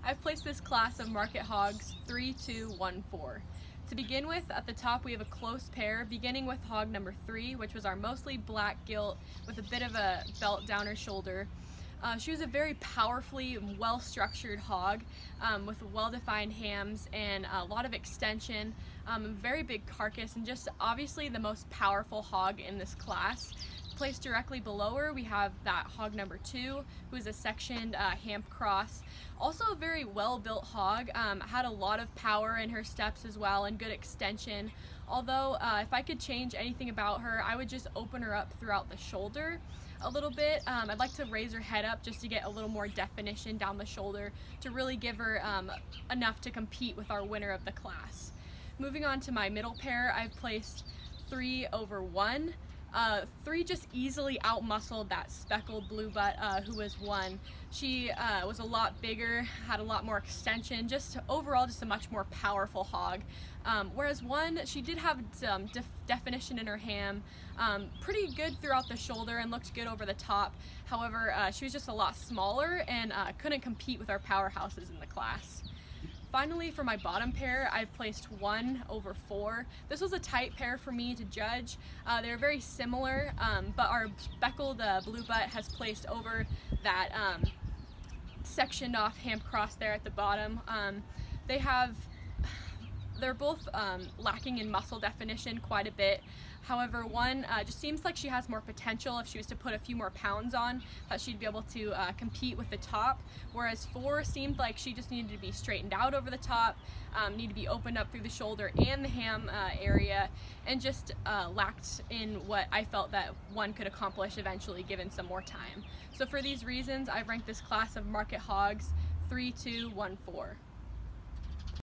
I've placed this class of market hogs 3-2-1-4. To begin with, at the top we have a close pair, beginning with hog number 3, which was our mostly black gilt with a bit of a belt down her shoulder. She was a very powerfully well-structured hog with well-defined hams and a lot of extension, a very big carcass, and just obviously the most powerful hog in this class. Placed directly below her, we have that hog number 2, who is a sectioned ham cross. Also a very well-built hog, had a lot of power in her steps as well and good extension. Although if I could change anything about her, I would just open her up throughout the shoulder a little bit. I'd like to raise her head up just to get a little more definition down the shoulder to really give her enough to compete with our winner of the class. Moving on to my middle pair, I've placed 3/1. 3 just easily out-muscled that speckled blue butt who was 1. She was a lot bigger, had a lot more extension, just overall just a much more powerful hog. Whereas 1, she did have some definition in her ham, pretty good throughout the shoulder and looked good over the top. However, she was just a lot smaller and couldn't compete with our powerhouses in the class. Finally, for my bottom pair, I've placed 1/4. This was a tight pair for me to judge. They're very similar, but our speckled blue butt has placed over that sectioned off ham cross there at the bottom. They're both lacking in muscle definition quite a bit. However, 1 just seems like she has more potential. If she was to put a few more pounds on, that she'd be able to compete with the top, whereas 4 seemed like she just needed to be straightened out over the top, need to be opened up through the shoulder and the ham area, and just lacked in what I felt that 1 could accomplish eventually given some more time. So for these reasons, I've ranked this class of market hogs 3-2-1-4.